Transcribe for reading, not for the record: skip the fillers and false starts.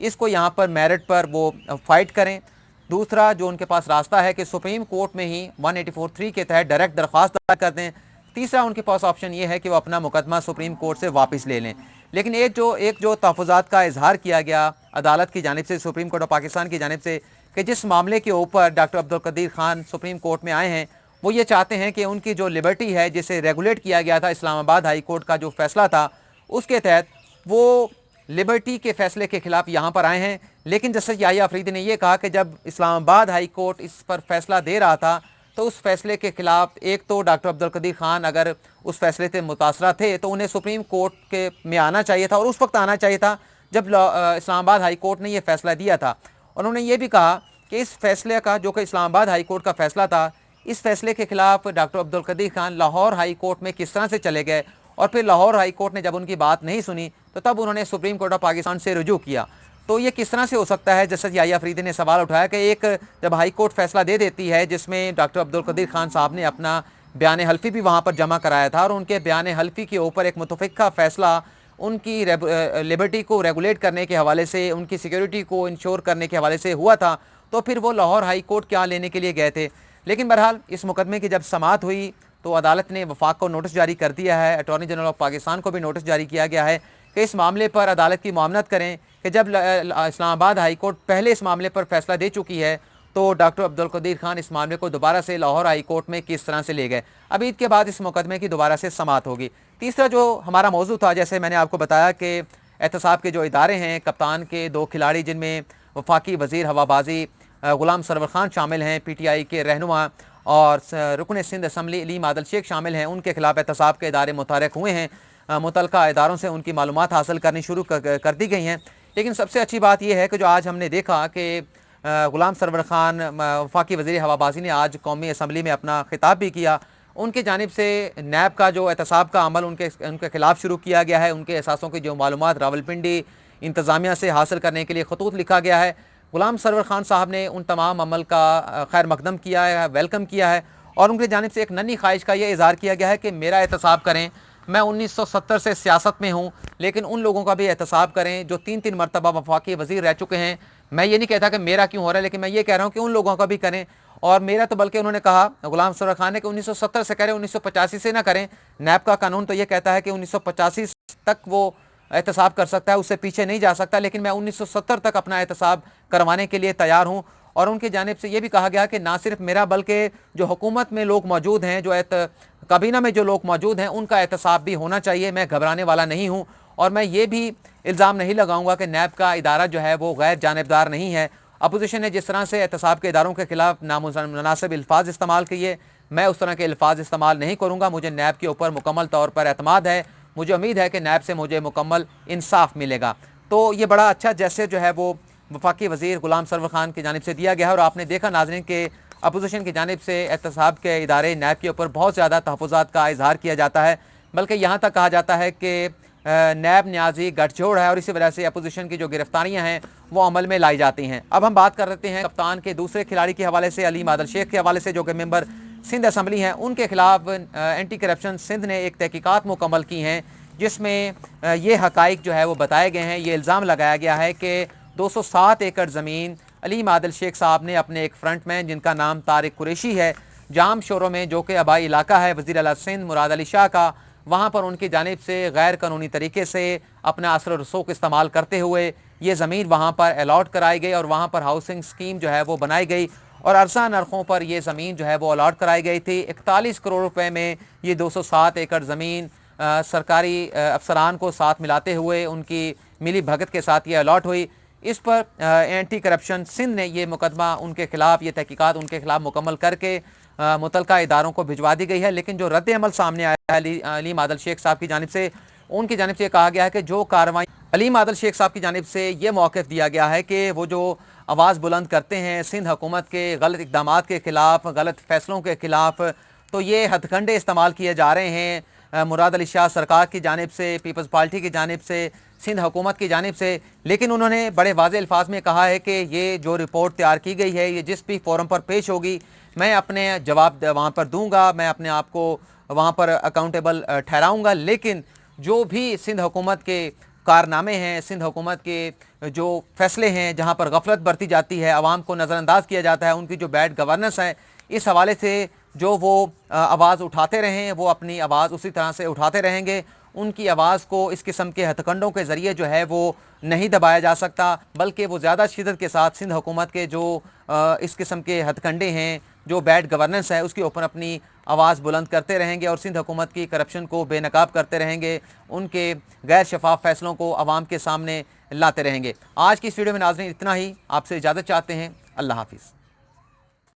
اس کو یہاں پر میرٹ پر وہ فائٹ کریں۔ دوسرا جو ان کے پاس راستہ ہے کہ سپریم کورٹ میں ہی 184(3) کے تحت ڈائریکٹ درخواست دائر کر دیں۔ تیسرا ان کے پاس آپشن یہ ہے کہ وہ اپنا مقدمہ سپریم کورٹ سے واپس لے لیں۔ لیکن ایک جو تحفظات کا اظہار کیا گیا عدالت کی جانب سے، سپریم کورٹ آف پاکستان کی جانب سے، کہ جس معاملے کے اوپر doctor Abdul Qadeer Khan supreme court میں آئے ہیں، وہ یہ چاہتے ہیں کہ ان کی جو لبرٹی ہے جسے ریگولیٹ کیا گیا تھا اسلام آباد ہائی کورٹ کا جو فیصلہ تھا، اس کے تحت وہ لبرٹی کے فیصلے کے خلاف یہاں پر آئے ہیں۔ لیکن جسٹس یحییٰ آفریدی نے یہ کہا کہ جب اسلام آباد ہائی کورٹ اس پر فیصلہ دے رہا تھا تو اس فیصلے کے خلاف ایک تو ڈاکٹر عبدالقدیر خان اگر اس فیصلے سے متاثرہ تھے تو انہیں سپریم کورٹ میں آنا چاہیے تھا، اور اس وقت آنا چاہیے تھا جب اسلام آباد ہائی کورٹ نے یہ فیصلہ دیا تھا۔ انہوں نے یہ بھی کہا کہ اس فیصلے کا جو کہ اسلام آباد ہائی کورٹ کا فیصلہ تھا، اس فیصلے کے خلاف doctor Abdul Qadeer Khan Lahore high court میں کس طرح سے چلے گئے، اور پھر لاہور ہائی کورٹ نے جب ان کی بات نہیں سنی تو تب انہوں نے سپریم کورٹ آف پاکستان سے رجوع کیا۔ تو یہ کس طرح سے ہو سکتا ہے؟ جسٹس یحییٰ آفریدی نے سوال اٹھایا کہ ایک جب ہائی کورٹ فیصلہ دے دیتی ہے جس میں ڈاکٹر عبدالقدیر خان صاحب نے اپنا بیان حلفی بھی وہاں پر جمع کرایا تھا، اور ان کے بیان حلفی کے اوپر ایک متفقہ فیصلہ ان کی لبرٹی کو ریگولیٹ کرنے کے حوالے سے، ان کی سیکیورٹی کو انشور کرنے کے حوالے سے ہوا تھا، تو پھر وہ لاہور ہائی کورٹ کیا لینے کے لیے گئے تھے؟ لیکن بہرحال اس مقدمے کی جب سماعت ہوئی تو عدالت نے وفاق کو نوٹس جاری کر دیا ہے، اٹارنی جنرل آف پاکستان کو بھی نوٹس جاری کیا گیا ہے کہ اس معاملے پر عدالت کی معاملت کریں کہ جب اسلام آباد ہائی کورٹ پہلے اس معاملے پر فیصلہ دے چکی ہے تو ڈاکٹر عبدالقدیر خان اس معاملے کو دوبارہ سے لاہور ہائی کورٹ میں کس طرح سے لے گئے۔ اب عید کے بعد اس مقدمے کی دوبارہ سے سماعت ہوگی۔ تیسرا جو ہمارا موضوع تھا، جیسے میں نے آپ کو بتایا کہ احتساب کے جو ادارے ہیں، کپتان کے 2 کھلاڑی جن میں وفاقی وزیر ہوا بازی غلام سرور خان شامل ہیں، پی ٹی آئی کے رہنما، اور رکن سندھ اسمبلی علیم عادل شیخ شامل ہیں، ان کے خلاف احتساب کے ادارے متحرک ہوئے ہیں۔ متعلقہ اداروں سے ان کی معلومات حاصل کرنی شروع کر دی گئی ہیں۔ لیکن سب سے اچھی بات یہ ہے کہ جو آج ہم نے دیکھا کہ غلام سرور خان وفاقی وزیر ہوا بازی نے آج قومی اسمبلی میں اپنا خطاب بھی کیا۔ ان کی جانب سے نیب کا جو احتساب کا عمل ان کے خلاف شروع کیا گیا ہے، ان کے احساسوں کی جو معلومات راولپنڈی انتظامیہ سے حاصل کرنے کے لیے خطوط لکھا گیا ہے، غلام سرور خان صاحب نے ان تمام عمل کا خیر مقدم کیا ہے، ویلکم کیا ہے، اور ان کی جانب سے ایک ننھی خواہش کا یہ اظہار کیا گیا ہے کہ میرا احتساب کریں۔ میں 1970 سے سیاست میں ہوں، لیکن ان لوگوں کا بھی احتساب کریں جو 3 مرتبہ وفاقی وزیر رہ چکے ہیں۔ میں یہ نہیں کہتا کہ میرا کیوں ہو رہا ہے، لیکن میں یہ کہہ رہا ہوں کہ ان لوگوں کا بھی کریں، اور میرا تو بلکہ انہوں نے کہا غلام سرور خان نے کہ 1970 سے کریں، 1985 سے نہ کریں۔ نیب کا قانون تو یہ کہتا ہے کہ 1985 تک وہ احتساب کر سکتا ہے، اس سے پیچھے نہیں جا سکتا، لیکن میں 1970 تک اپنا احتساب کروانے کے لیے تیار ہوں۔ اور ان کی جانب سے یہ بھی کہا گیا کہ نہ صرف میرا بلکہ جو حکومت میں لوگ موجود ہیں، جو کابینہ میں جو لوگ موجود ہیں، ان کا احتساب بھی ہونا چاہیے۔ میں گھبرانے والا نہیں ہوں، اور میں یہ بھی الزام نہیں لگاؤں گا کہ نیب کا ادارہ جو ہے وہ غیر جانبدار نہیں ہے۔ اپوزیشن نے جس طرح سے احتساب کے اداروں کے خلاف نامناسب الفاظ استعمال کیے، میں اس طرح کے الفاظ استعمال نہیں کروں گا۔ مجھے نیب کے اوپر مکمل طور پر اعتماد ہے، مجھے امید ہے کہ نیب سے مجھے مکمل انصاف ملے گا۔ تو یہ بڑا اچھا جیسے جو ہے وہ وفاقی وزیر غلام سرور خان کی جانب سے دیا گیا ہے، اور آپ نے دیکھا ناظرین کہ اپوزیشن کی جانب سے احتساب کے ادارے نیب کے اوپر بہت زیادہ تحفظات کا اظہار کیا جاتا ہے، بلکہ یہاں تک کہا جاتا ہے کہ نیب نیازی گٹھ جوڑ ہے، اور اسی وجہ سے اپوزیشن کی جو گرفتاریاں ہیں وہ عمل میں لائی جاتی ہیں۔ اب ہم بات کر رہتے ہیں کپتان کے دوسرے کھلاڑی کے حوالے سے، علیم عادل شیخ کے حوالے سے، جو کہ ممبر سندھ اسمبلی ہیں۔ ان کے خلاف اینٹی کرپشن سندھ نے ایک تحقیقات مکمل کی ہیں، جس میں یہ حقائق جو ہے وہ بتائے گئے ہیں۔ یہ الزام لگایا گیا ہے کہ 207 ایکڑ زمین علیم عادل شیخ صاحب نے اپنے ایک فرنٹ مین جن کا نام طارق قریشی ہے، جام شوروں میں، جو کہ آبائی علاقہ ہے وزیر اعلیٰ سندھ مراد علی شاہ کا، وہاں پر ان کی جانب سے غیر قانونی طریقے سے اپنا اثر و رسوخ استعمال کرتے ہوئے یہ زمین وہاں پر الاٹ کرائی گئی، اور وہاں پر ہاؤسنگ سکیم جو ہے وہ بنائی گئی، اور ارزاں نرخوں پر یہ زمین جو ہے وہ الاٹ کرائی گئی تھی۔ 41 کروڑ روپے میں یہ 207 ایکڑ زمین سرکاری افسران کو ساتھ ملاتے ہوئے ان کی ملی بھگت کے ساتھ یہ الاٹ ہوئی۔ اس پر اینٹی کرپشن سندھ نے یہ مقدمہ ان کے خلاف، یہ تحقیقات ان کے خلاف مکمل کر کے متعلقہ اداروں کو بھجوا دی گئی ہے۔ لیکن جو رد عمل سامنے آیا ہے علیم عادل شیخ صاحب کی جانب سے، ان کی جانب سے یہ کہا گیا ہے کہ جو کارروائی علیم عادل شیخ صاحب کی جانب سے یہ موقف دیا گیا ہے کہ وہ جو آواز بلند کرتے ہیں سندھ حکومت کے غلط اقدامات کے خلاف، غلط فیصلوں کے خلاف، تو یہ ہتھ کنڈے استعمال کیے جا رہے ہیں مراد علی شاہ سرکار کی جانب سے، پیپلز پارٹی کی جانب سے، سندھ حکومت کی جانب سے۔ لیکن انہوں نے بڑے واضح الفاظ میں کہا ہے کہ یہ جو رپورٹ تیار کی گئی ہے، یہ جس بھی فورم پر پیش ہوگی، میں اپنے جواب وہاں پر دوں گا، میں اپنے آپ کو وہاں پر اکاؤنٹیبل ٹھہراؤں گا، لیکن جو بھی سندھ حکومت کے کارنامے ہیں، سندھ حکومت کے جو فیصلے ہیں جہاں پر غفلت برتی جاتی ہے، عوام کو نظر انداز کیا جاتا ہے، ان کی جو بیڈ گورننس ہے، اس حوالے سے جو وہ آواز اٹھاتے رہے ہیں وہ اپنی آواز اسی طرح سے اٹھاتے رہیں گے. ان کی آواز کو اس قسم کے ہتھ کنڈوں کے ذریعے جو ہے وہ نہیں دبایا جا سکتا، بلکہ وہ زیادہ شدت کے ساتھ سندھ حکومت کے جو اس قسم کے ہتھ کنڈے ہیں، جو بیڈ گورننس ہے، اس کے اوپر اپنی آواز بلند کرتے رہیں گے اور سندھ حکومت کی کرپشن کو بے نقاب کرتے رہیں گے، ان کے غیر شفاف فیصلوں کو عوام کے سامنے لاتے رہیں گے. آج کی اس ویڈیو میں ناظرین اتنا ہی. آپ سے اجازت چاہتے ہیں. اللہ حافظ.